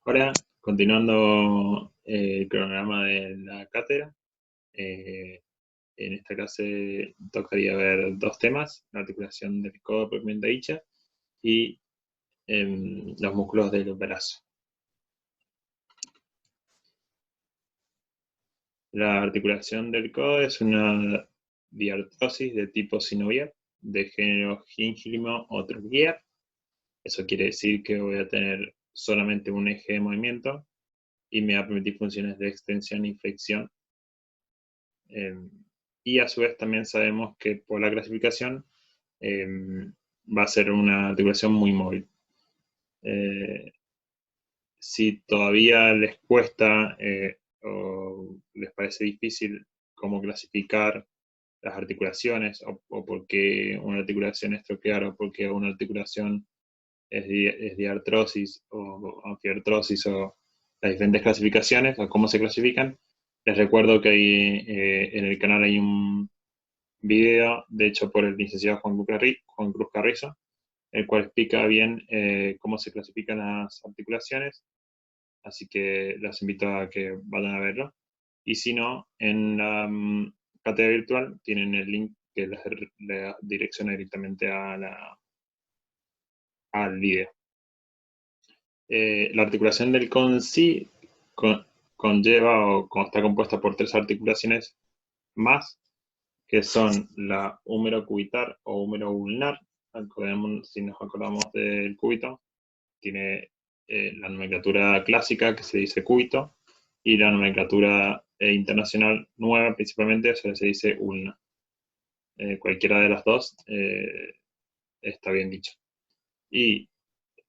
Ahora, continuando el cronograma de la cátedra, eh, en esta clase tocaría ver dos temas: la articulación del codo propiamente dicha y los músculos del brazo. La articulación del codo es una diartrosis de tipo sinovial, de género gíngiimo o troquial. Eso quiere decir que voy a tener solamente un eje de movimiento y me va a permitir funciones de extensión y flexión. Y a su vez también sabemos que por la clasificación va a ser una articulación muy móvil. Si todavía les cuesta o les parece difícil cómo clasificar las articulaciones, o por qué una articulación es troquear, o por qué una articulación es diartrosis o anfiartrosis, o las diferentes clasificaciones, o cómo se clasifican, les recuerdo que en el canal hay un video, de hecho por el licenciado Juan Cruz Carrizo, el cual explica bien cómo se clasifican las articulaciones, así que los invito a que vayan a verlo. Y si no, en la cátedra virtual tienen el link que les direcciona directamente al video. La articulación del con sí conlleva o está compuesta por tres articulaciones más, que son la húmero cubital o húmero ulnar. Si nos acordamos del cúbito, tiene la nomenclatura clásica que se dice cúbito, y la nomenclatura internacional nueva principalmente se dice ulna. Cualquiera de las dos está bien dicho. Y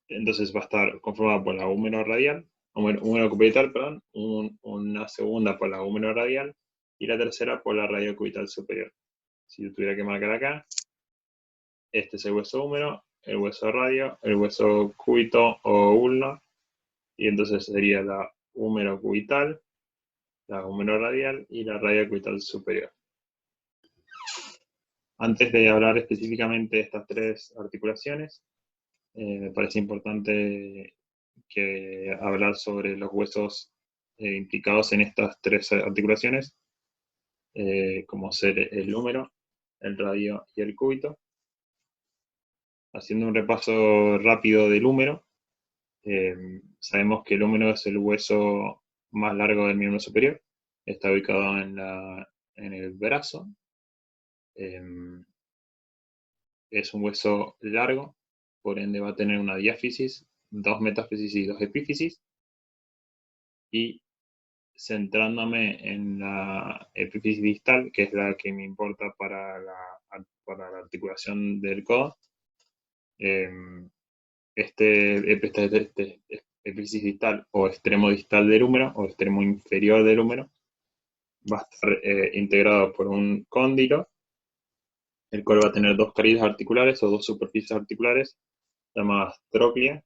entonces va a estar conformada por la húmero radial, húmero cubital, perdón, una segunda por la húmero radial y la tercera por la radio cubital superior. Si yo tuviera que marcar acá, este es el hueso húmero, el hueso radio, el hueso cúbito o ulno, y entonces sería la húmero cubital, la húmero radial y la radio cubital superior. Antes de hablar específicamente de estas tres articulaciones, me parece importante hablar sobre los huesos implicados en estas tres articulaciones, como ser el húmero, el radio y el cúbito. Haciendo un repaso rápido del húmero, sabemos que el húmero es el hueso más largo del miembro superior, está ubicado en el brazo, es un hueso largo, por ende va a tener una diáfisis, dos metáfisis y dos epífisis, y centrándome en la epífisis distal, que es la que me importa para la articulación del codo, este epífisis distal o extremo distal del húmero o extremo inferior del húmero va a estar integrado por un cóndilo, el cual va a tener dos carillas articulares o dos superficies articulares llamadas tróclea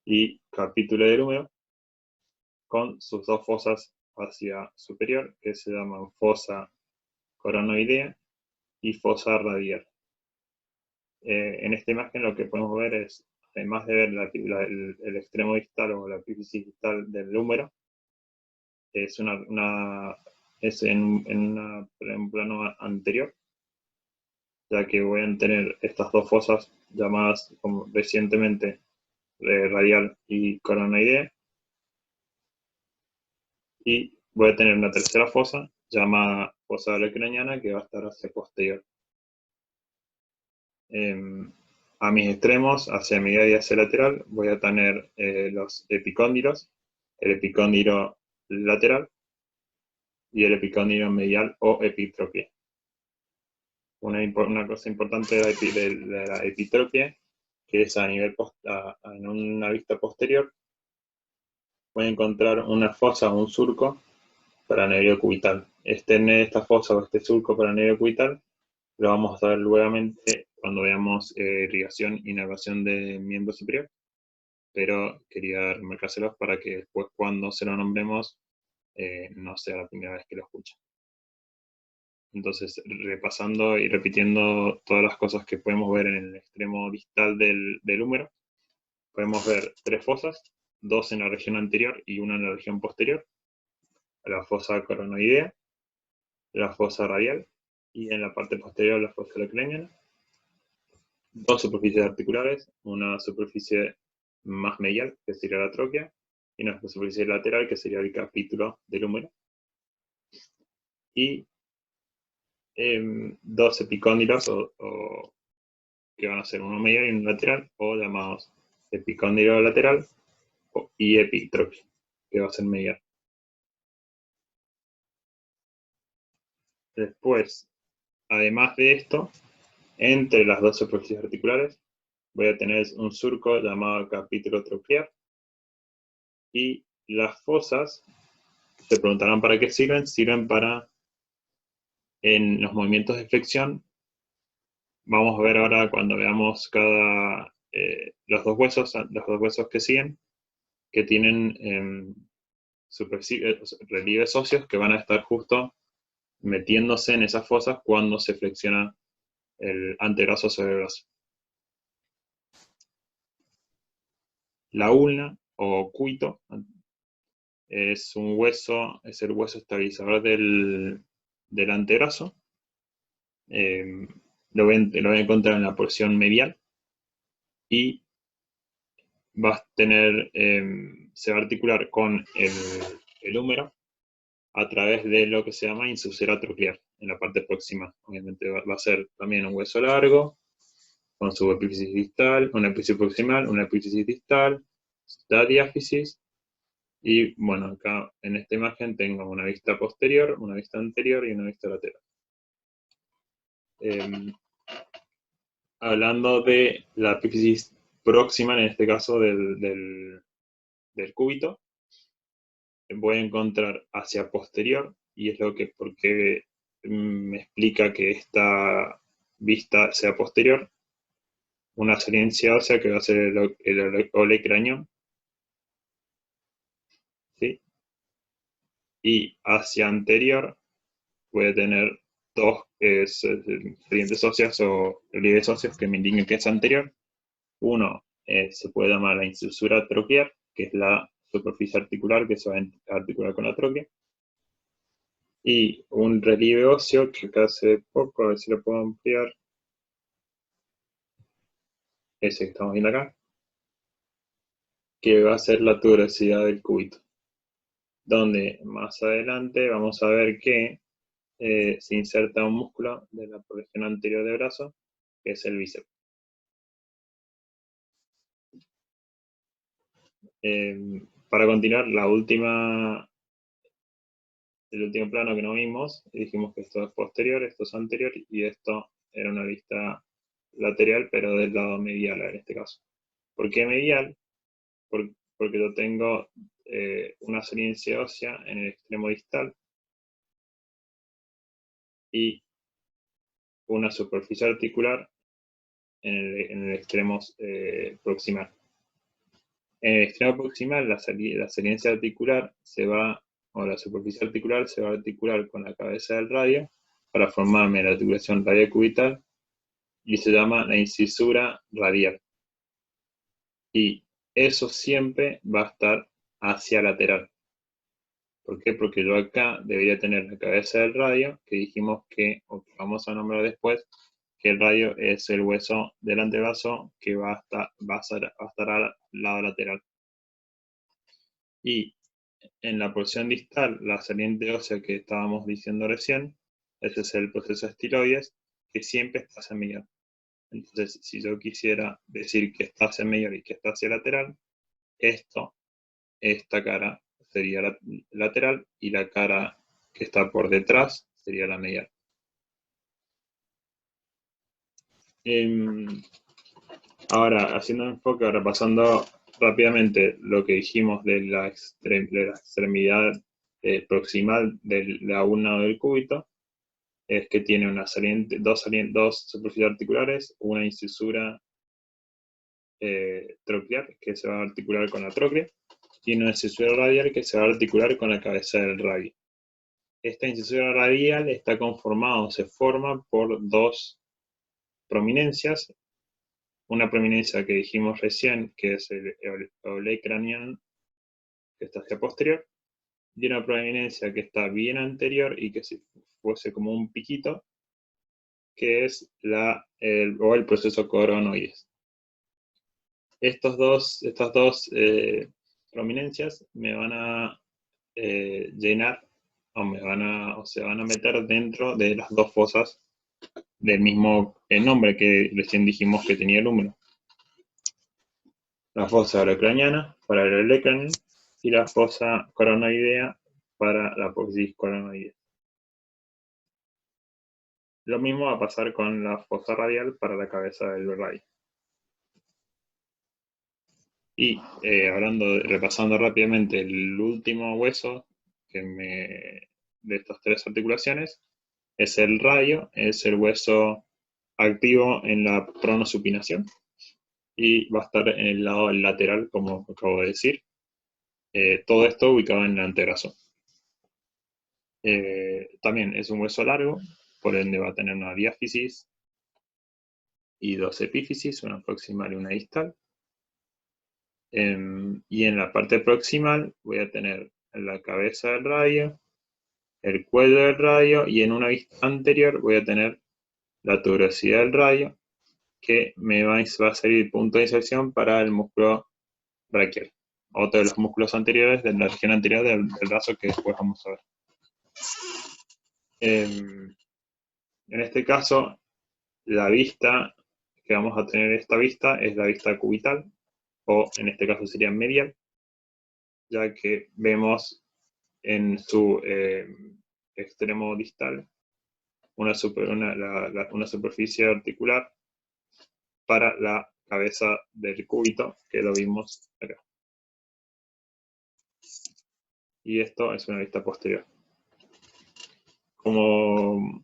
y capítulo del húmero, con sus dos fosas hacia superior, que se llaman fosa coronoidea y fosa radial. En esta imagen lo que podemos ver es, además de ver el extremo distal o la epífisis distal del húmero, es en un plano anterior, ya que voy a tener estas dos fosas llamadas como recientemente radial y coronoidea, y voy a tener una tercera fosa llamada fosa olecraniana, que va a estar hacia posterior. A mis extremos, hacia medial y hacia lateral, voy a tener los epicóndilos, el epicóndilo lateral y el epicóndilo medial o epitropia. Una cosa importante de la epitropia, que es en una vista posterior, voy a encontrar una fosa o un surco paranervio cubital. Esta fosa o este surco paranervio cubital lo vamos a ver nuevamente cuando veamos irrigación e inervación de miembro superior, pero quería remarcárselos para que después, cuando se lo nombremos, no sea la primera vez que lo escuchen. Entonces, repasando y repitiendo todas las cosas que podemos ver en el extremo distal del húmero, podemos ver tres fosas, dos en la región anterior y una en la región posterior, la fosa coronoidea, la fosa radial, y en la parte posterior la fosa olecraniana. Dos superficies articulares, una superficie más medial, que sería la tróquea, y una superficie lateral, que sería el capítulo del húmero. Y dos epicóndilos, que van a ser uno medial y uno lateral, o llamados epicóndilo lateral y epitróquea, que va a ser medial. Después, además de esto, entre las dos superficies articulares, voy a tener un surco llamado capítulo troquear. Y las fosas, se preguntarán para qué sirven. Sirven para, en los movimientos de flexión, vamos a ver ahora cuando veamos los dos huesos que siguen, que tienen relieves óseos que van a estar justo metiéndose en esas fosas cuando se flexiona el antebrazo sobre el brazo. La ulna o cuito es el hueso estabilizador del antebrazo. Lo voy a encontrar en la porción medial y se va a articular con el húmero a través de lo que se llama insusura troclear en la parte próxima. Obviamente va a ser también un hueso largo, con su epífisis distal, una epífisis proximal, una epífisis distal, la diáfisis, y bueno, acá en esta imagen tengo una vista posterior, una vista anterior y una vista lateral. Hablando de la epífisis próxima, en este caso del cúbito, voy a encontrar hacia posterior, y es porque me explica que esta vista sea posterior, una saliencia ósea que va a ser el olecrañón, ¿sí? Y hacia anterior voy a tener dos salientes óseas o relieves óseos que me indiquen que es anterior. Uno se puede llamar la incisura troquear, que es la superficie articular que se va a articular con la tróquea. Y un relieve óseo que acá hace poco, a ver si lo puedo ampliar. Ese que estamos viendo acá. Que va a ser la tuberosidad del cúbito. Donde más adelante vamos a ver que se inserta un músculo de la porción anterior del brazo, que es el bíceps. Para continuar, el último plano que no vimos, dijimos que esto es posterior, esto es anterior, y esto era una vista lateral, pero del lado medial en este caso. ¿Por qué medial? Porque yo tengo una saliencia ósea en el extremo distal y una superficie articular en el extremo proximal. En el extremo proximal, la saliencia articular o la superficie articular se va a articular con la cabeza del radio para formarme la articulación radiocubital, y se llama la incisura radial. Y eso siempre va a estar hacia lateral. ¿Por qué? Porque yo acá debería tener la cabeza del radio, que dijimos o que vamos a nombrar después, que el radio es el hueso del antebrazo que va a estar al lado lateral. Y en la porción distal, la saliente ósea que estábamos diciendo recién, ese es el proceso estiloides, que siempre está hacia medial. Entonces, si yo quisiera decir que está hacia medial y que está hacia lateral, esta cara sería la lateral y la cara que está por detrás sería la medial. Ahora, haciendo enfoque, repasando rápidamente lo que dijimos de la extremidad proximal de la ulna del cúbito, es que tiene dos superficies articulares, una incisura troclear que se va a articular con la tróclea, y una incisura radial que se va a articular con la cabeza del radio. Esta incisura radial está se forma por dos prominencias. Una prominencia que dijimos recién, que es el olecranión, que está hacia posterior, y una prominencia que está bien anterior y que si fuese como un piquito, que es el proceso coronoides. Estas dos prominencias me van a llenar o se van a meter dentro de las dos fosas del mismo nombre que recién dijimos que tenía el húmero. La fosa olecraniana para el olecranon y la fosa coronoidea para la apófisis coronoidea. Lo mismo va a pasar con la fosa radial para la cabeza del radio. Y repasando rápidamente el último hueso de estas tres articulaciones, es el radio, es el hueso activo en la pronosupinación y va a estar en el lado lateral, como acabo de decir. Todo esto ubicado en el antebrazo. También es un hueso largo, por ende va a tener una diáfisis y dos epífisis, una proximal y una distal. Y en la parte proximal voy a tener la cabeza del radio, el cuello del radio, y en una vista anterior voy a tener la tuberosidad del radio, que me va a servir punto de inserción para el músculo braquial, otro de los músculos anteriores de la región anterior del brazo que después vamos a ver. En este caso, la vista que vamos a tener, esta vista, es la vista cubital, o en este caso sería medial, ya que vemos en su extremo distal una superficie articular para la cabeza del cúbito, que lo vimos acá. Y esto es una vista posterior. Como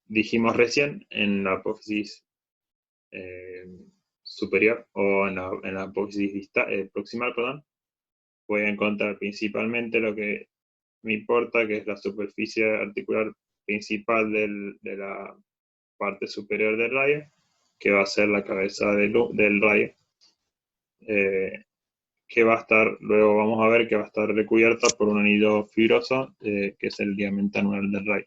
dijimos recién, en la apófisis superior o en la apófisis proximal, perdón, voy a encontrar principalmente lo que me importa, que es la superficie articular principal de la parte superior del radio, que va a ser la cabeza del radio, que va a estar, luego vamos a ver que va a estar recubierta por un anillo fibroso, que es el ligamento anular del radio.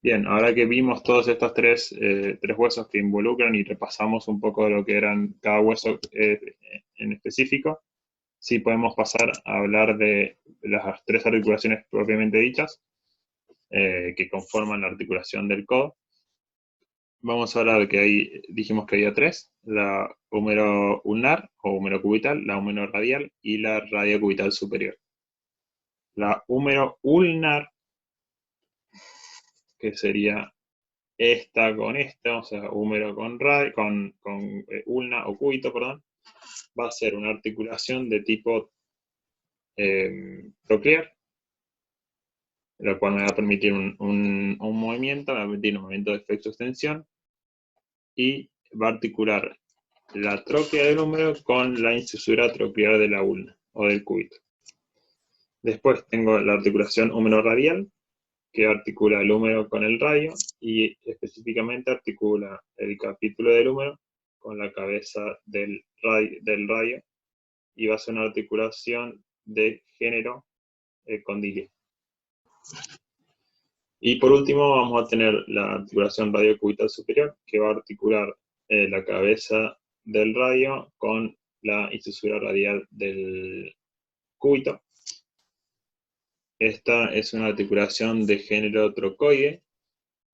Bien, ahora que vimos todos estos tres huesos que involucran y repasamos un poco de lo que eran cada hueso en específico, sí podemos pasar a hablar de las tres articulaciones propiamente dichas, que conforman la articulación del codo. Vamos a hablar que dijimos que había tres: la húmero ulnar o húmero cubital, la húmero radial y la radiocubital superior. La húmero ulnar, que sería esta con esta, o sea, húmero con ulna o cúbito, perdón, va a ser una articulación de tipo troclear, lo cual me va a permitir un movimiento, me va a permitir un movimiento de flexo-extensión, y va a articular la tróquea del húmero con la incisura troclear de la ulna o del cúbito. Después tengo la articulación húmero radial, que articula el húmero con el radio y específicamente articula el capítulo del húmero con la cabeza del radio, y va a ser una articulación de género condiliar. Y por último vamos a tener la articulación radiocubital superior, que va a articular la cabeza del radio con la incisura radial del cúbito. Esta es una articulación de género trocoide,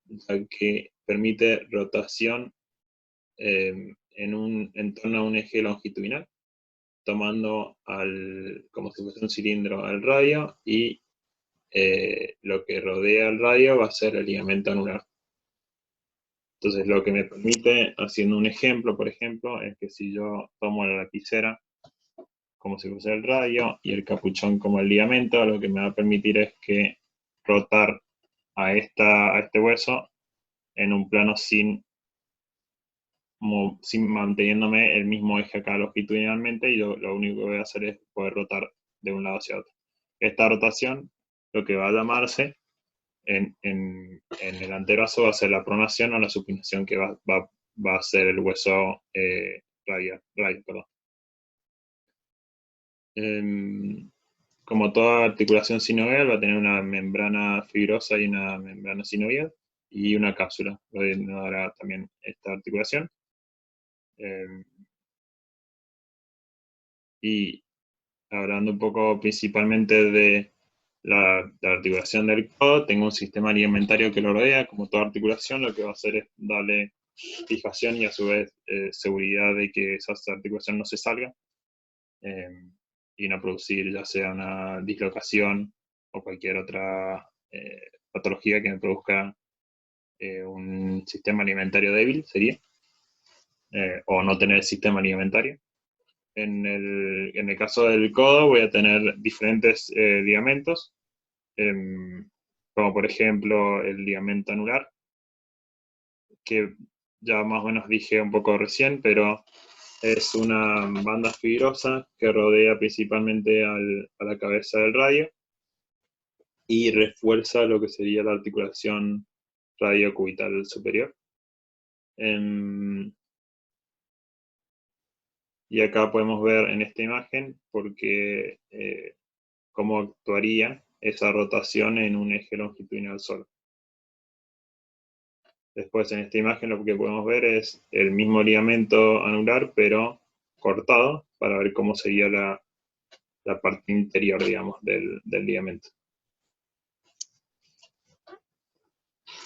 ya que permite rotación en torno a un eje longitudinal, tomando como si fuese un cilindro al radio, y lo que rodea al radio va a ser el ligamento anular. Entonces, lo que me permite, haciendo un ejemplo, por ejemplo, es que si yo tomo la lapicera como si fuese el radio y el capuchón como el ligamento, lo que me va a permitir es que rotar a este hueso en un plano sin manteniéndome el mismo eje acá longitudinalmente, y yo lo único que voy a hacer es poder rotar de un lado hacia otro. Esta rotación, lo que va a llamarse en el antebrazo, va a ser la pronación o la supinación, que va va a ser el hueso radial, perdón. Como toda articulación sinovial, va a tener una membrana fibrosa y una membrana sinovial y una cápsula, lo denotará también esta articulación. Y hablando un poco principalmente de la articulación del codo, tengo un sistema ligamentario que lo rodea, como toda articulación, lo que va a hacer es darle fijación y a su vez seguridad de que esa articulación no se salga y no producir ya sea una dislocación o cualquier otra patología que me produzca un sistema alimentario débil, sería, o no tener sistema alimentario. En el caso del codo voy a tener diferentes ligamentos, como por ejemplo el ligamento anular, que ya más o menos dije un poco recién, pero es una banda fibrosa que rodea principalmente a la cabeza del radio y refuerza lo que sería la articulación radiocubital superior. Y acá podemos ver en esta imagen porque cómo actuaría esa rotación en un eje longitudinal solo. Después en esta imagen lo que podemos ver es el mismo ligamento anular, pero cortado, para ver cómo sería la parte interior, digamos, del ligamento.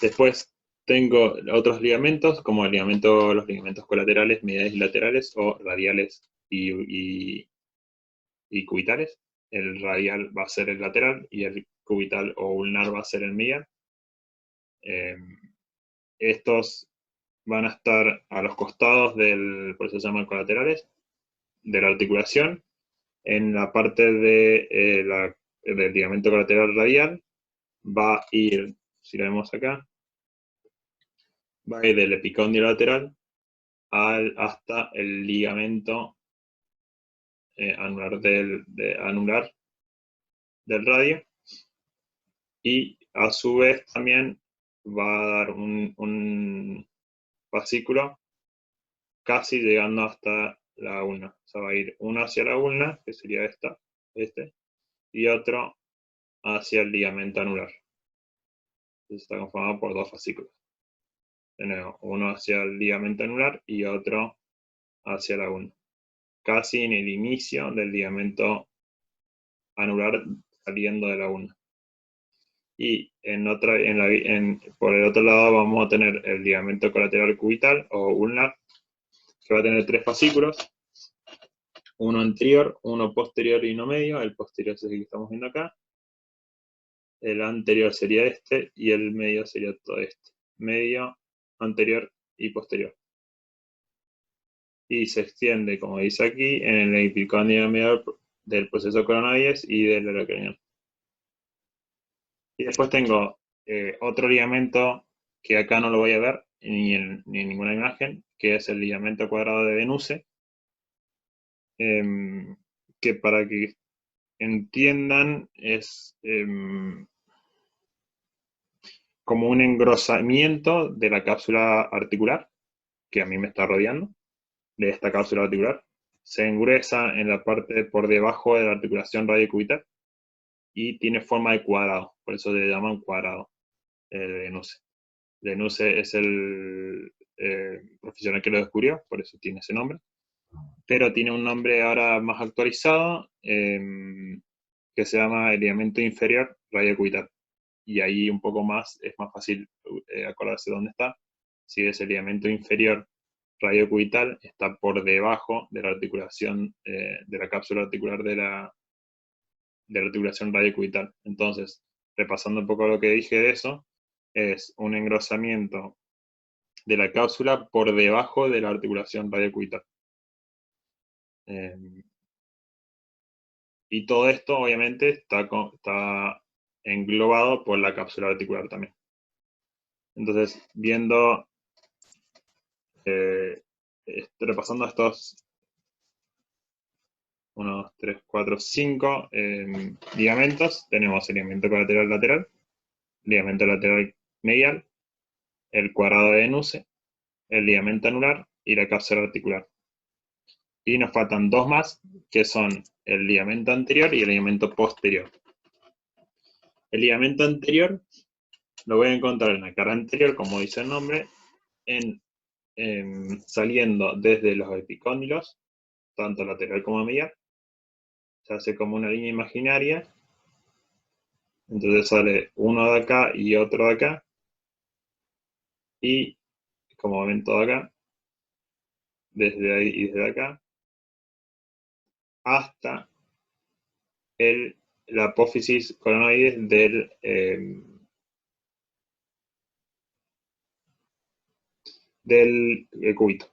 Después tengo otros ligamentos, como los ligamentos colaterales, mediales y laterales, o radiales y cubitales. El radial va a ser el lateral y el cubital o ulnar va a ser el medial. Estos van a estar a los costados por eso se llaman colaterales, de la articulación. En la parte del ligamento colateral radial va a ir, si lo vemos acá, va a ir del epicóndilo lateral hasta el ligamento anular del radio, y a su vez también va a dar un fascículo casi llegando hasta la ulna. O sea, va a ir uno hacia la ulna, que sería este, y otro hacia el ligamento anular. Entonces está conformado por dos fascículos. De nuevo, uno hacia el ligamento anular y otro hacia la ulna. Casi en el inicio del ligamento anular saliendo de la ulna. Y por el otro lado vamos a tener el ligamento colateral cubital o ulnar, que va a tener tres fascículos, uno anterior, uno posterior y uno medio. El posterior es el que estamos viendo acá, el anterior sería este y el medio sería todo este. Medio, anterior y posterior. Y se extiende, como dice aquí, en el epicóndilo medial del proceso coronoides y del aracnoideo. Y después tengo otro ligamento que acá no lo voy a ver ni en ninguna imagen, que es el ligamento cuadrado de Venuse, que para que entiendan es como un engrosamiento de la cápsula articular que a mí me está rodeando, de esta cápsula articular. Se engruesa en la parte por debajo de la articulación radiocubital y tiene forma de cuadrado, por eso le llaman cuadrado de Venuse. Venuse es el profesional que lo descubrió, por eso tiene ese nombre, pero tiene un nombre ahora más actualizado que se llama el ligamento inferior radiocubital. Y ahí un poco más, es más fácil acordarse dónde está. Si es el ligamento inferior radiocubital, está por debajo de la articulación, de la cápsula articular de la articulación radiocubital. Entonces, repasando un poco lo que dije de eso, es un engrosamiento de la cápsula por debajo de la articulación radiocubital. Y todo esto, obviamente, está englobado por la cápsula articular también. Entonces, repasando estos 1, 2, 3, 4, 5 ligamentos, tenemos el ligamento colateral lateral, ligamento lateral medial, el cuadrado de Venuse, el ligamento anular y la cápsula articular. Y nos faltan dos más, que son el ligamento anterior y el ligamento posterior. El ligamento anterior lo voy a encontrar en la cara anterior, como dice el nombre, saliendo desde los epicóndilos, tanto lateral como medial. Se hace como una línea imaginaria. Entonces sale uno de acá y otro de acá. Y como ven todo acá, desde ahí y desde acá, hasta la apófisis coronoides del cúbito.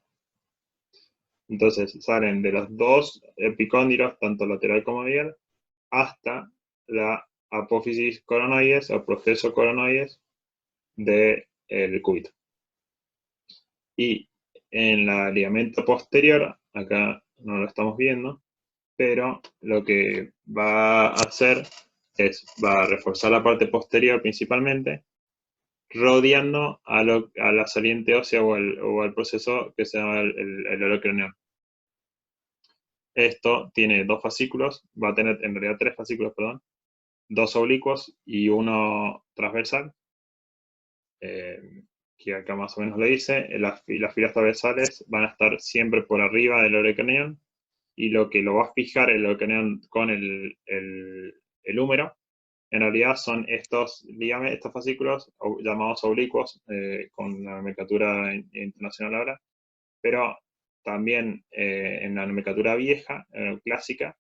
Entonces salen de los dos epicóndilos, tanto lateral como medial, hasta la apófisis coronoides o proceso coronoides del cúbito. Y en el ligamento posterior, acá no lo estamos viendo, pero lo que va a hacer va a reforzar la parte posterior principalmente, rodeando a la saliente ósea o al proceso que se llama el olecraneal. Esto tiene dos fascículos, va a tener en realidad tres fascículos, perdón, dos oblicuos y uno transversal, que acá más o menos lo dice. Las filas transversales van a estar siempre por arriba del olecraneal, y lo que lo va a fijar el olecraneal con el húmero, en realidad son estos fascículos llamados oblicuos, con la nomenclatura internacional ahora, pero también en la nomenclatura vieja, clásica,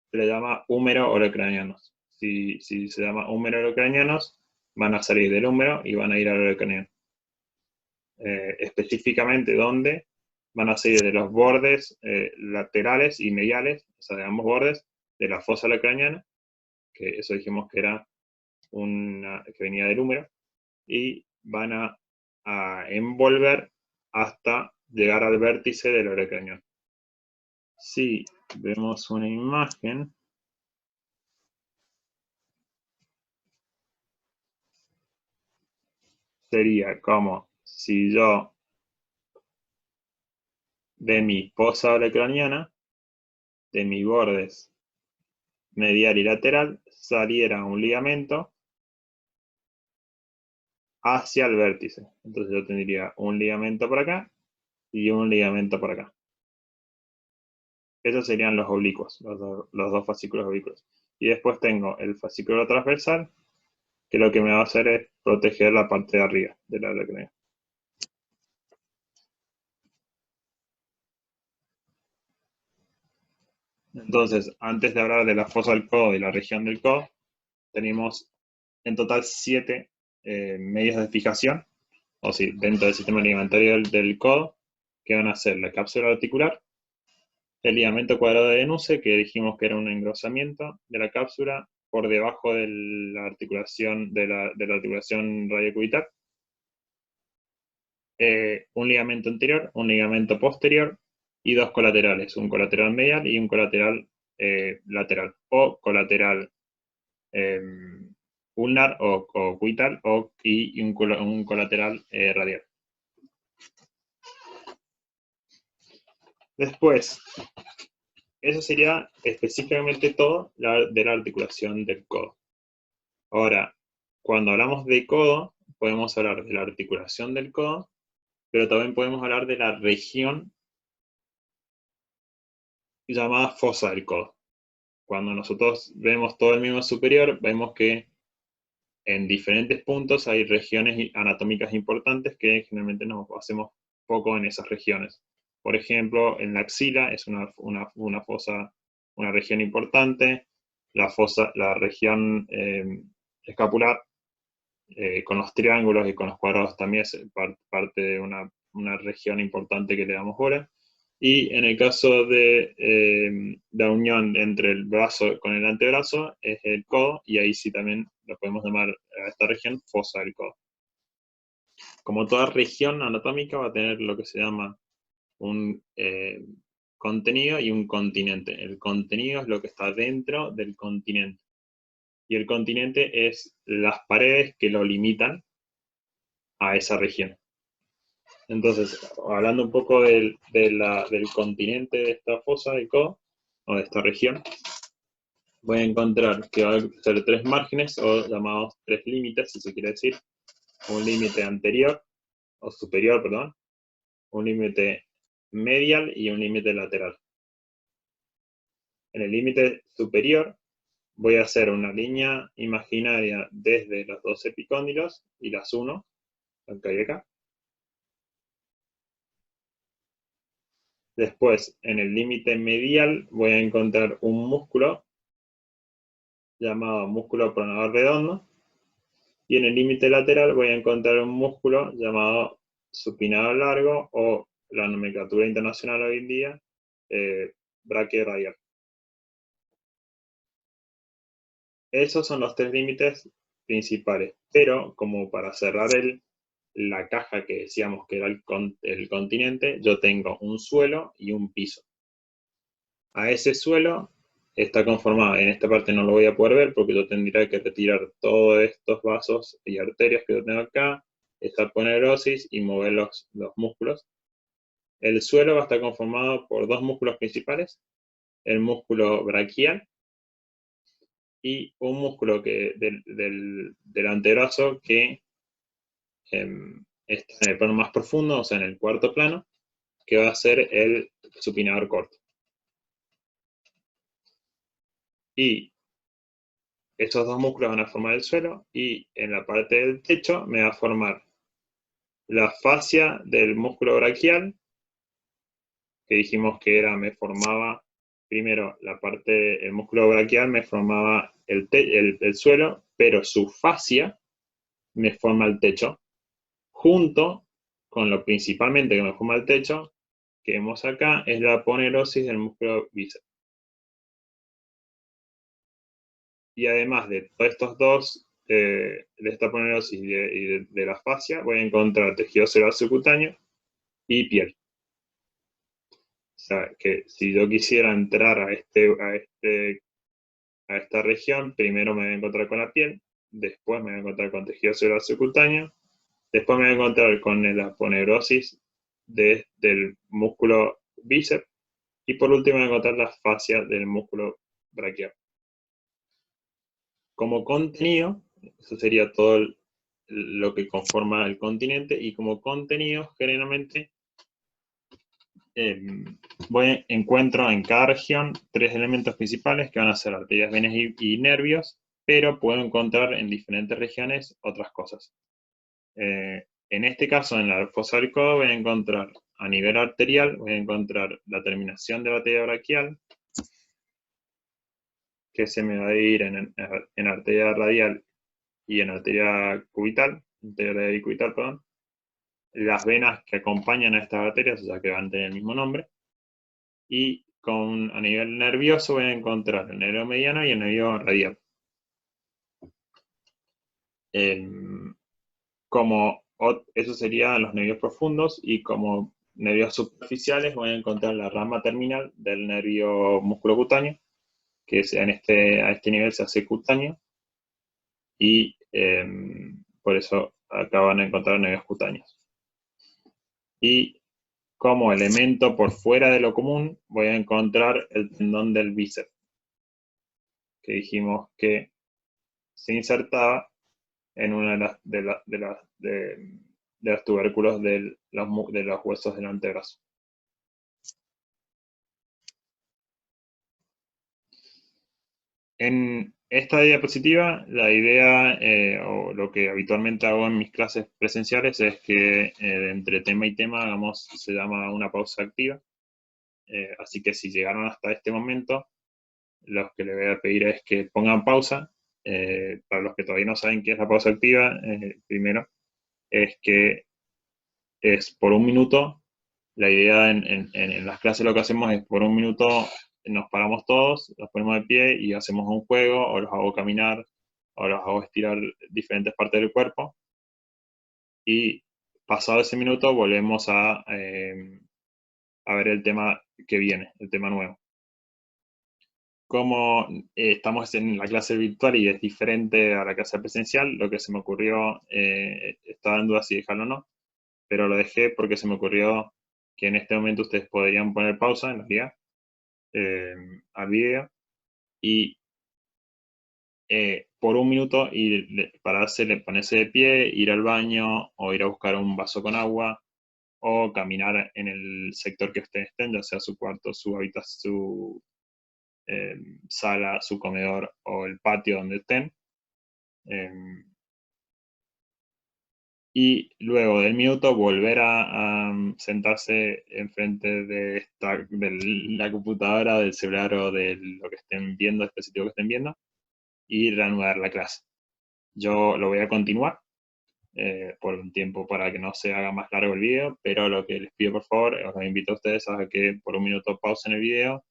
se le llama húmero olecranianos. Si se llama húmero olecranianos, van a salir del húmero y van a ir al olecraniano. Específicamente, ¿dónde? Van a salir de los bordes laterales y mediales, o sea, de ambos bordes, de la fosa olecraniana, que eso dijimos que era que venía del húmero, y van a envolver hasta llegar al vértice del olecraneal. Si vemos una imagen, sería como si yo de mi fosa olecraniana, de mis bordes medial y lateral, saliera un ligamento hacia el vértice. Entonces yo tendría un ligamento por acá y un ligamento por acá. Esos serían los oblicuos, los dos fascículos oblicuos. Y después tengo el fascículo transversal, que lo que me va a hacer es proteger la parte de arriba de la olecraneal. Entonces, antes de hablar de la fosa del codo y la región del codo, tenemos en total 7 medios de fijación, o sí, dentro del sistema ligamentario del codo, que van a ser la cápsula articular, el ligamento cuadrado de Denuse, que dijimos que era un engrosamiento de la cápsula por debajo de la articulación radiocubital, un ligamento anterior, un ligamento posterior y dos colaterales, un colateral medial y un colateral lateral, o colateral ulnar o cubital y un colateral radial. Después, eso sería específicamente todo de la articulación del codo. Ahora, cuando hablamos de codo, podemos hablar de la articulación del codo, pero también podemos hablar de la región llamada fosa del codo. Cuando nosotros vemos todo el miembro superior, vemos que en diferentes puntos hay regiones anatómicas importantes que generalmente nos hacemos poco en esas regiones. Por ejemplo, en la axila es una fosa, una región importante. La región escapular, con los triángulos y con los cuadrados, también es parte de una región importante que le damos bola. Y en el caso de la unión entre el brazo con el antebrazo, es el codo, y ahí sí también lo podemos llamar a esta región fosa del codo. Como toda región anatómica va a tener lo que se llama un contenido y un continente. El contenido es lo que está dentro del continente. Y el continente es las paredes que lo limitan a esa región. Entonces, hablando un poco del continente de esta fosa de Koh, o de esta región, voy a encontrar que va a ser tres márgenes, o llamados tres límites, si se quiere decir. Un límite anterior, o superior, perdón, un límite medial y un límite lateral. En el límite superior voy a hacer una línea imaginaria desde los dos epicóndilos y las uno, acá y acá. Después, en el límite medial voy a encontrar un músculo llamado músculo pronador redondo, y en el límite lateral voy a encontrar un músculo llamado supinador largo, o la nomenclatura internacional hoy en día, braquioradial. Esos son los tres límites principales, pero como para cerrar la caja que decíamos que era el continente, yo tengo un suelo y un piso. A ese suelo está conformado, en esta parte no lo voy a poder ver porque yo tendría que retirar todos estos vasos y arterias que yo tengo acá, esta aponeurosis y mover los músculos. El suelo va a estar conformado por dos músculos principales, el músculo braquial y un músculo del antebrazo que está en el plano más profundo, o sea, en el cuarto plano, que va a ser el supinador corto. Y estos dos músculos van a formar el suelo, y en la parte del techo me va a formar la fascia del músculo braquial, que dijimos que me formaba primero la parte, el músculo braquial me formaba el suelo, pero su fascia me forma el techo, junto con lo principalmente que me forma el techo, que vemos acá, es la aponeurosis del músculo bíceps. Y además de todos estos dos, de esta aponeurosis y de la fascia, voy a encontrar tejido celular subcutáneo y piel. O sea, que si yo quisiera entrar a esta región, primero me voy a encontrar con la piel, después me voy a encontrar con tejido celular subcutáneo, después me voy a encontrar con la aponeurosis del músculo bíceps, y por último me voy a encontrar la fascia del músculo braquial. Como contenido, eso sería todo lo que conforma el continente, y como contenido, generalmente encuentro en cada región tres elementos principales que van a ser arterias, venas y nervios, pero puedo encontrar en diferentes regiones otras cosas. En este caso, en la fosa del codo voy a encontrar a nivel arterial, voy a encontrar la terminación de la arteria braquial, que se me va a ir en arteria radial y en arteria cubital, perdón, las venas que acompañan a estas arterias, o sea que van a tener el mismo nombre, y a nivel nervioso voy a encontrar el nervio mediano y el nervio radial. Eso serían los nervios profundos, y como nervios superficiales voy a encontrar la rama terminal del nervio musculocutáneo, que a este nivel se hace cutáneo, y por eso acá van a encontrar nervios cutáneos. Y como elemento por fuera de lo común voy a encontrar el tendón del bíceps, que dijimos que se insertaba en una de los tubérculos de los huesos del antebrazo. En esta diapositiva, la idea, o lo que habitualmente hago en mis clases presenciales, es que entre tema y tema se llama una pausa activa. Así que si llegaron hasta este momento, lo que les voy a pedir es que pongan pausa. Para los que todavía no saben qué es la pausa activa, primero, es que es por un minuto. La idea en las clases lo que hacemos es por un minuto nos paramos todos, nos ponemos de pie y hacemos un juego, o los hago caminar, o los hago estirar diferentes partes del cuerpo. Y pasado ese minuto volvemos a ver el tema que viene, el tema nuevo. Como estamos en la clase virtual y es diferente a la clase presencial, lo que se me ocurrió, estaba en duda si dejarlo o no, pero lo dejé porque se me ocurrió que en este momento ustedes podrían poner pausa en realidad al video y por un minuto pararse, ponerse de pie, ir al baño o ir a buscar un vaso con agua o caminar en el sector que ustedes estén, ya sea su cuarto, su habitación, su sala, su comedor o el patio donde estén. Y luego del minuto volver a sentarse enfrente de la computadora, del celular o de lo que estén viendo, el dispositivo que estén viendo, y reanudar la clase. Yo lo voy a continuar por un tiempo para que no se haga más largo el video, pero lo que les pido por favor, os invito a ustedes a que por un minuto pausen el video,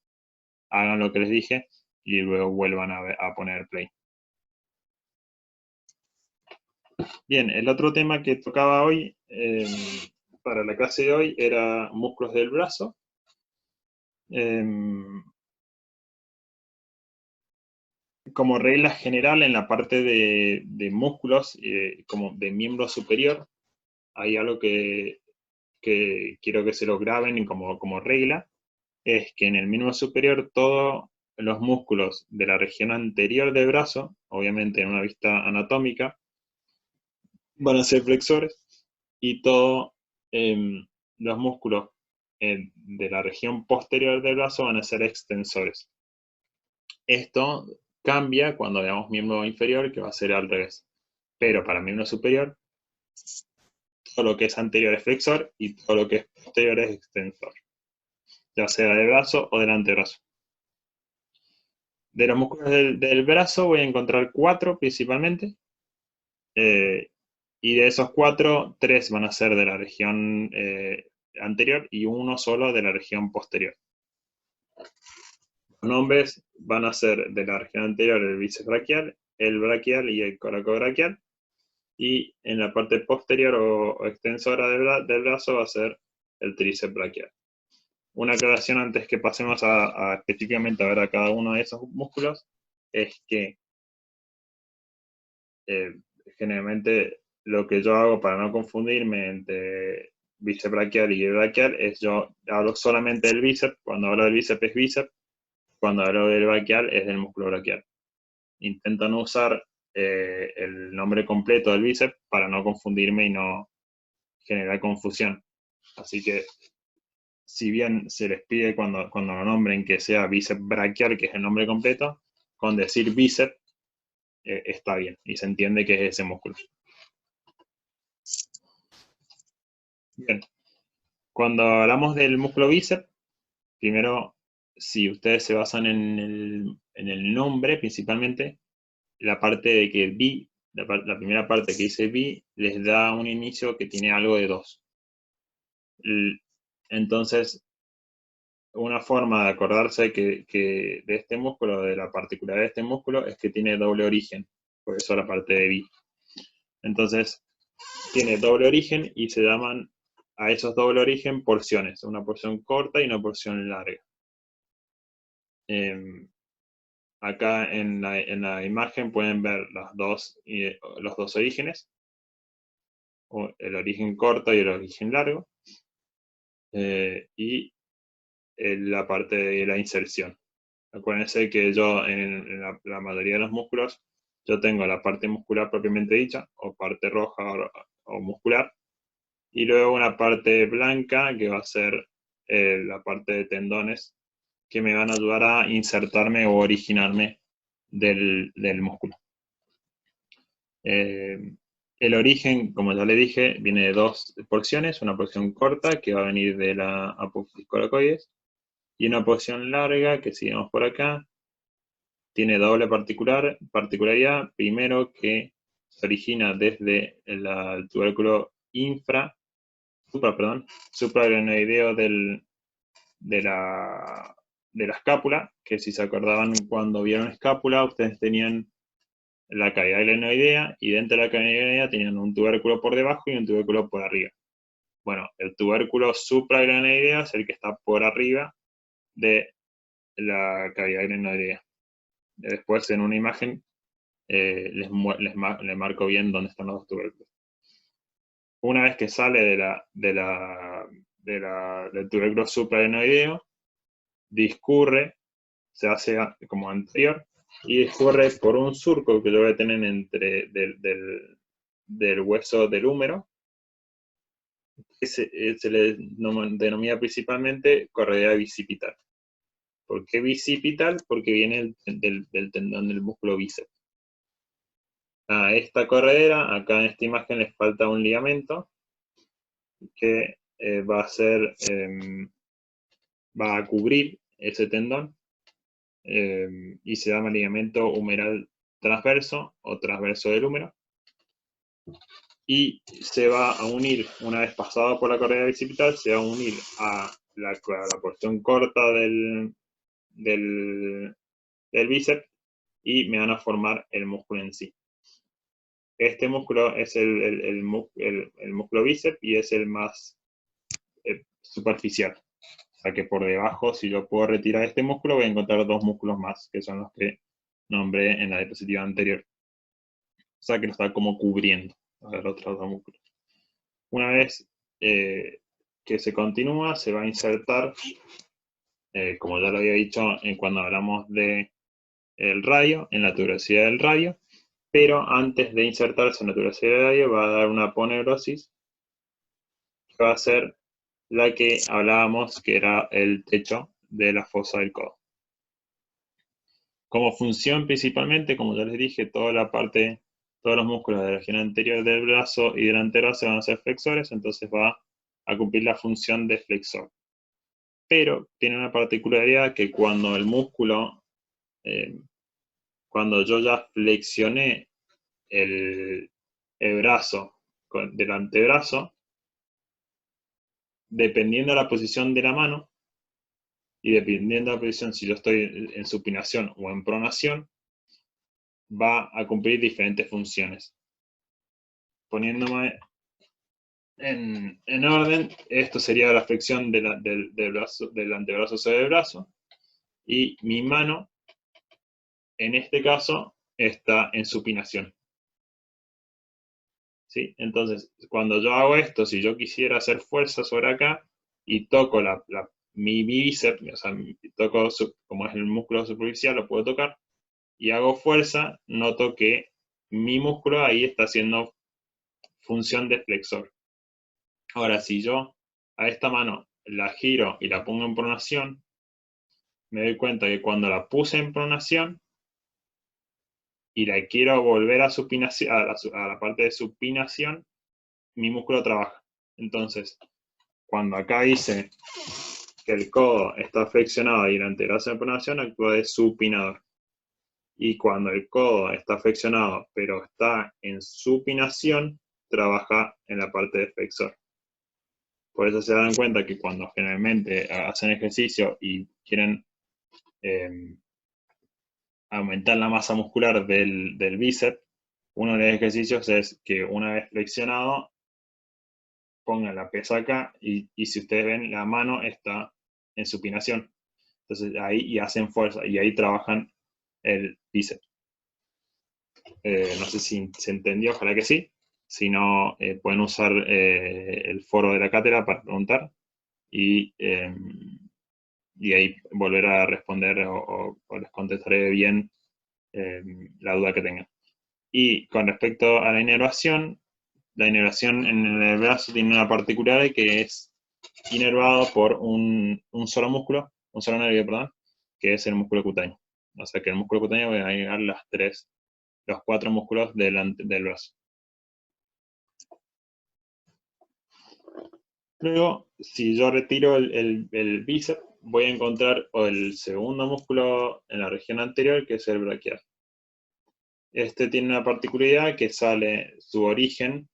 hagan lo que les dije y luego vuelvan a poner play. Bien, el otro tema que tocaba hoy, para la clase de hoy, era músculos del brazo. Como regla general, en la parte de músculos, como de miembro superior, hay algo que quiero que se lo graben y como regla, es que en el miembro superior todos los músculos de la región anterior del brazo, obviamente en una vista anatómica, van a ser flexores y todos los músculos de la región posterior del brazo van a ser extensores. Esto cambia cuando veamos miembro inferior, que va a ser al revés. Pero para miembro superior, todo lo que es anterior es flexor y todo lo que es posterior es extensor, ya sea del brazo o del antebrazo. De los músculos del brazo voy a encontrar 4 principalmente. Y de esos 4, 3 van a ser de la región anterior y uno solo de la región posterior. Los nombres van a ser de la región anterior el bíceps braquial, el braquial y el coracobraquial. Y en la parte posterior o extensora del brazo va a ser el tríceps braquial. Una aclaración antes que pasemos a específicamente a ver a cada uno de esos músculos es que generalmente lo que yo hago para no confundirme entre bíceps braquial y braquial es yo hablo solamente del bíceps, cuando hablo del bíceps es bíceps, cuando hablo del braquial es del músculo braquial. Intento no usar el nombre completo del bíceps para no confundirme y no generar confusión. Así que, si bien se les pide cuando lo nombren que sea bíceps braquial, que es el nombre completo, con decir bíceps está bien y se entiende que es ese músculo. Bien, cuando hablamos del músculo bíceps, primero, si ustedes se basan en el nombre principalmente, la parte de que la primera parte que dice bi, les da un inicio que tiene algo de 2. Entonces, una forma de acordarse que de este músculo, de la particularidad de este músculo, es que tiene doble origen, por eso la parte de bi. Entonces, tiene doble origen y se llaman a esos doble origen porciones, una porción corta y una porción larga. Acá en la imagen pueden ver los dos orígenes, el origen corto y el origen largo, y la parte de la inserción. Acuérdense que yo en la mayoría de los músculos, yo tengo la parte muscular propiamente dicha, o parte roja o muscular, y luego una parte blanca que va a ser la parte de tendones que me van a ayudar a insertarme o originarme del músculo. El origen, como ya le dije, viene de 2 porciones, una porción corta que va a venir de la apófisis coracoides y una porción larga que seguimos por acá. Tiene doble particularidad, primero que se origina desde el tubérculo supraglenoideo de la escápula, que si se acordaban cuando vieron escápula, ustedes tenían la cavidad glenoidea y dentro de la cavidad glenoidea tenían un tubérculo por debajo y un tubérculo por arriba. Bueno, el tubérculo supraglenoideo es el que está por arriba de la cavidad glenoidea. Después en una imagen les marco bien dónde están los dos tubérculos. Una vez que sale del tubérculo supraadenoideo, discurre, se hace como anterior, y discurre por un surco que yo voy a tener entre del hueso del húmero, que se le denomina principalmente correa bicipital. ¿Por qué bicipital? Porque viene del tendón del músculo bíceps. A esta corredera, acá en esta imagen les falta un ligamento que va a cubrir ese tendón y se llama ligamento humeral transverso o transverso del húmero. Y se va a unir, una vez pasado por la correa bicipital, se va a unir a la porción corta del bíceps y me van a formar el músculo en sí. Este músculo es el músculo bíceps y es el más superficial. O sea que por debajo, si yo puedo retirar este músculo, voy a encontrar dos músculos más, que son los que nombré en la diapositiva anterior. O sea que lo está como cubriendo a los otros dos músculos. Una vez que se continúa, se va a insertar, como ya lo había dicho cuando hablamos de el radio, en la tuberosidad del radio, pero antes de insertarse en la tuberosidad del radio va a dar una aponeurosis, que va a ser la que hablábamos que era el techo de la fosa del codo. Como función principalmente, como ya les dije, todos los músculos de la región anterior del brazo y del antebrazo van a ser flexores, entonces va a cumplir la función de flexor. Pero tiene una particularidad que cuando el músculo, cuando yo ya flexioné el brazo del antebrazo, dependiendo de la posición de la mano, y dependiendo de la posición, si yo estoy en supinación o en pronación, va a cumplir diferentes funciones. Poniéndome en orden, esto sería la flexión del antebrazo sobre el brazo, y mi mano, en este caso, está en supinación. ¿Sí? Entonces, cuando yo hago esto, si yo quisiera hacer fuerza sobre acá y toco mi bíceps, o sea, toco como es el músculo superficial, lo puedo tocar, y hago fuerza, noto que mi músculo ahí está haciendo función de flexor. Ahora, si yo a esta mano la giro y la pongo en pronación, me doy cuenta que cuando la puse en pronación y la quiero volver a supinación, a la parte de supinación, mi músculo trabaja. Entonces, cuando acá dice que el codo está flexionado y el antebrazo en pronación, actúa de supinador. Y cuando el codo está flexionado pero está en supinación, trabaja en la parte de flexor. Por eso se dan cuenta que cuando generalmente hacen ejercicio y quieren aumentar la masa muscular del bíceps, uno de los ejercicios es que una vez flexionado, pongan la pesa acá y si ustedes ven, la mano está en supinación. Entonces ahí y hacen fuerza y ahí trabajan el bíceps. No sé si se entendió, ojalá que sí. Si no, pueden usar el foro de la cátedra para preguntar y ahí volver a responder o les contestaré bien la duda que tengan. Y con respecto a la inervación en el brazo tiene una particularidad que es inervado por un solo músculo, un solo nervio, perdón, que es el músculo cutáneo. O sea que el músculo cutáneo va a llegar los 4 músculos del brazo. Luego, si yo retiro el bíceps, voy a encontrar el segundo músculo en la región anterior, que es el braquial. Este tiene una particularidad que su origen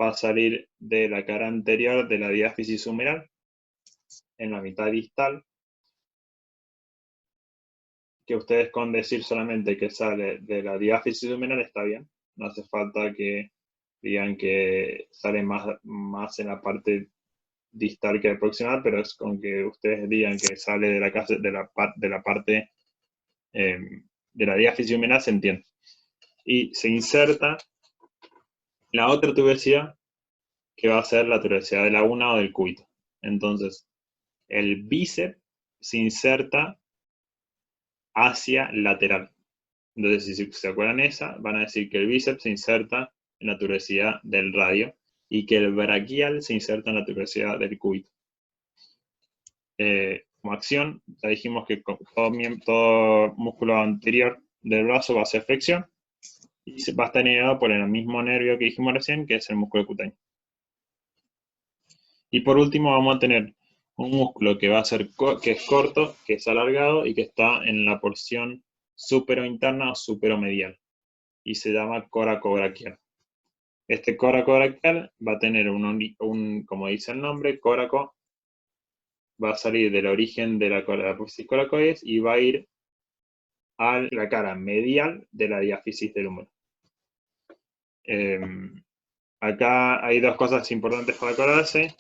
va a salir de la cara anterior de la diáfisis humeral, en la mitad distal, que ustedes con decir solamente que sale de la diáfisis humeral está bien, no hace falta que digan que sale más en la parte distal que proximal, pero es con que ustedes digan que sale de la parte de la diáfisis humeral se entiende. Y se inserta la otra tuberosidad, que va a ser la tuberosidad de la una o del cúbito. Entonces, el bíceps se inserta hacia lateral. Entonces, si se acuerdan esa, van a decir que el bíceps se inserta en la tuberosidad del radio y que el braquial se inserta en la tuberosidad del cúbito. Como acción, ya dijimos que todo músculo anterior del brazo va a hacer flexión y va a estar inervado por el mismo nervio que dijimos recién, que es el músculo cutáneo. Y por último vamos a tener un músculo que va a ser que es corto, que es alargado y que está en la porción superointerna o superomedial y se llama coracobraquial. Este coracobraquial va a tener como dice el nombre, coraco va a salir del origen de la apófisis coracoides y va a ir a la cara medial de la diáfisis del húmero. Acá hay dos cosas importantes para acordarse,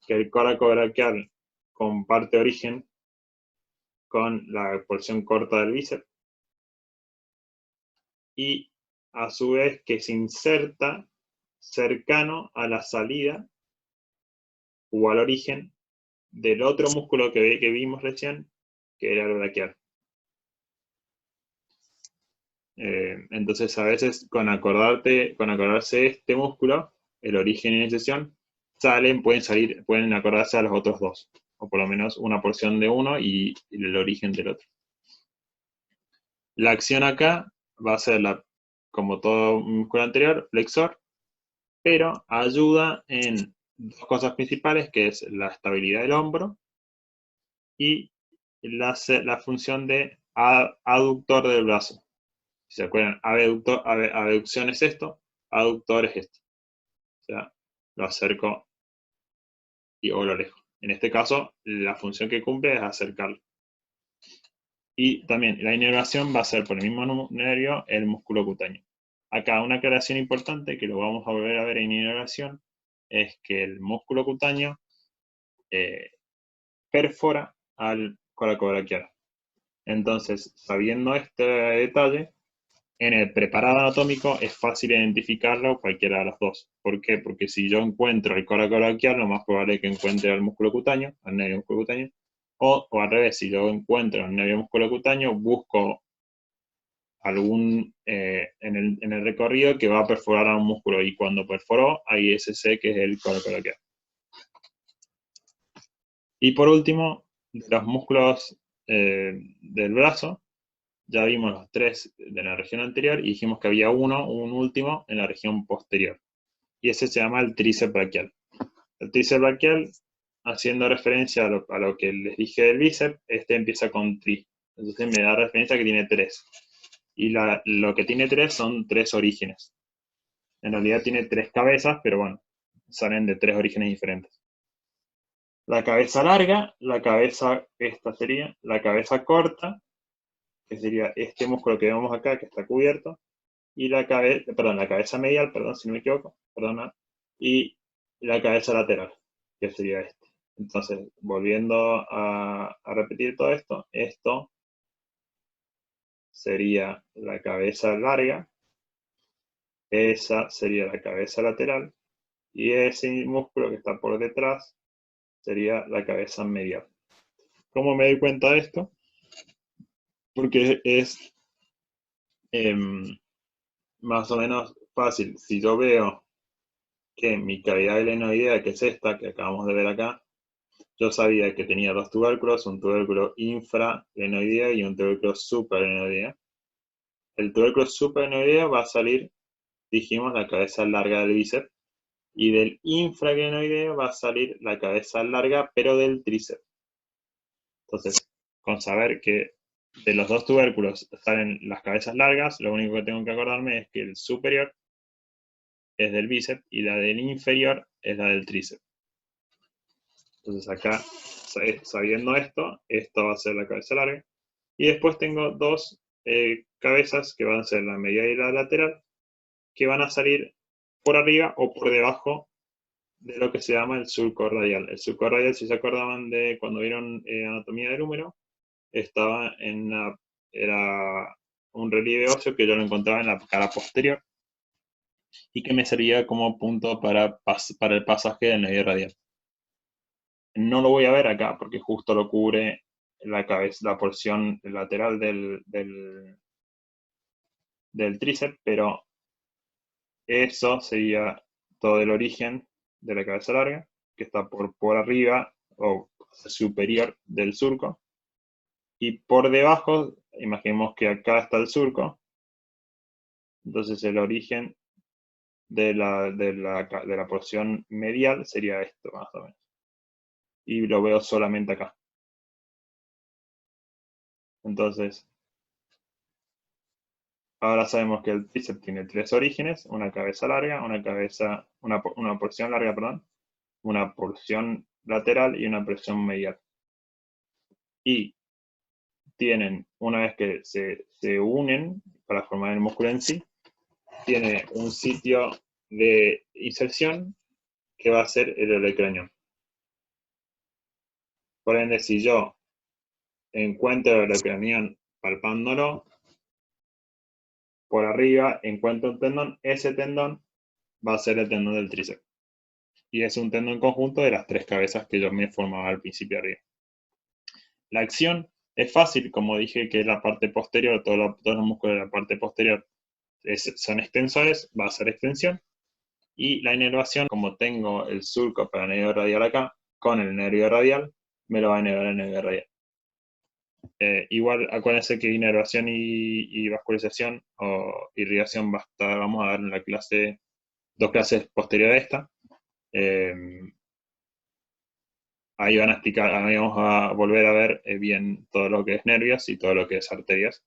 que el coracobraquial comparte origen con la porción corta del bíceps y a su vez que se inserta cercano a la salida o al origen del otro músculo que vimos recién, que era el braquial. Entonces a veces con acordarse de este músculo, el origen y la inserción, pueden acordarse a los otros dos, o por lo menos una porción de uno y el origen del otro. La acción acá va a ser, como todo músculo anterior, flexor, pero ayuda en dos cosas principales, que es la estabilidad del hombro y la función de aductor del brazo. Si se acuerdan, abducción es esto, aductor es esto. O sea, lo acerco o lo alejo. En este caso, la función que cumple es acercarlo. Y también la inervación va a ser por el mismo nervio el músculo cutáneo. Acá una aclaración importante, que lo vamos a volver a ver en inervación, es que el músculo cutáneo perfora al coracobraquial. Entonces, sabiendo este detalle, en el preparado anatómico es fácil identificarlo cualquiera de los dos. ¿Por qué? Porque si yo encuentro el coracobraquial, lo más probable es que encuentre al músculo cutáneo, al nervio músculo cutáneo, o al revés, si yo encuentro el nervio músculo cutáneo, busco algún en el recorrido que va a perforar a un músculo y cuando perforó, ahí ese sé que es el coracobraquial. Y por último, de los músculos del brazo, ya vimos los tres de la región anterior y dijimos que había un último en la región posterior. Y ese se llama el tríceps braquial. El tríceps braquial, haciendo referencia a lo que les dije del bíceps, este empieza con tri. Entonces me da referencia que tiene tres. Y lo que tiene tres son tres orígenes. En realidad tiene tres cabezas, pero bueno, salen de tres orígenes diferentes. La cabeza larga, esta sería la cabeza corta, que sería este músculo que vemos acá, que está cubierto, y la cabeza medial, perdón, si no me equivoco, perdona, y la cabeza lateral, que sería este. Entonces, volviendo a repetir todo esto sería la cabeza larga, esa sería la cabeza lateral, y ese músculo que está por detrás sería la cabeza medial. ¿Cómo me doy cuenta de esto? Porque es más o menos fácil. Si yo veo que mi cavidad glenoidea, que es esta que acabamos de ver acá, yo sabía que tenía dos tubérculos, un tubérculo infraglenoideo y un tubérculo supraglenoideo. El tubérculo supraglenoideo va a salir, dijimos, la cabeza larga del bíceps, y del infraglenoideo va a salir la cabeza larga, pero del tríceps. Entonces, con saber que de los dos tubérculos salen las cabezas largas, lo único que tengo que acordarme es que el superior es del bíceps y la del inferior es la del tríceps. Entonces acá, sabiendo esto va a ser la cabeza larga. Y después tengo dos cabezas que van a ser la medial y la lateral, que van a salir por arriba o por debajo de lo que se llama el surco radial. El surco radial, si se acordaban de cuando vieron anatomía del húmero, era un relieve óseo que yo lo encontraba en la cara posterior. y que me servía como punto para el pasaje del nervio radial. No lo voy a ver acá porque justo lo cubre la cabeza, la porción lateral del tríceps, pero eso sería todo el origen de la cabeza larga, que está por arriba o superior del surco. Y por debajo, imaginemos que acá está el surco, entonces el origen de la porción medial sería esto, más o menos. Y lo veo solamente acá. Entonces, ahora sabemos que el tríceps tiene tres orígenes: una cabeza larga, una porción larga, perdón, una porción lateral y una porción medial. Y tienen, una vez que se unen para formar el músculo en sí, tiene un sitio de inserción que va a ser el olecranon. Por ende, si yo encuentro el olecranon palpándolo, por arriba encuentro un tendón, ese tendón va a ser el tendón del tríceps. Y es un tendón conjunto de las tres cabezas que yo me formaba al principio arriba. La acción es fácil, como dije que la parte posterior, todos los músculos de la parte posterior son extensores, va a ser extensión. Y la inervación, como tengo el surco para el nervio radial acá, con el nervio radial, me lo va a inervar el nervio radial. Igual, acuérdense que inervación y vascularización o irrigación vamos a dar en la clase, dos clases posteriores a esta. Ahí van a explicar, ahí vamos a volver a ver bien todo lo que es nervios y todo lo que es arterias.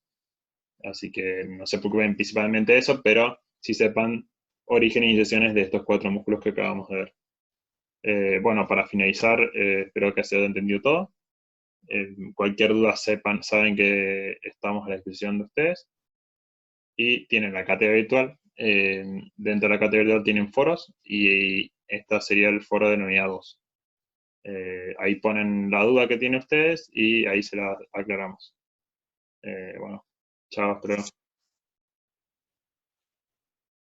Así que no se preocupen principalmente de eso, pero sí sepan origen e inyecciones de estos cuatro músculos que acabamos de ver. Bueno, para finalizar, espero que se haya entendido todo. Cualquier duda saben que estamos a la disposición de ustedes. Y tienen la cátedra virtual. Dentro de la cátedra virtual tienen foros y esta sería el foro de la unidad 2. Ahí ponen la duda que tienen ustedes y ahí se la aclaramos. Bueno, chao, hasta luego.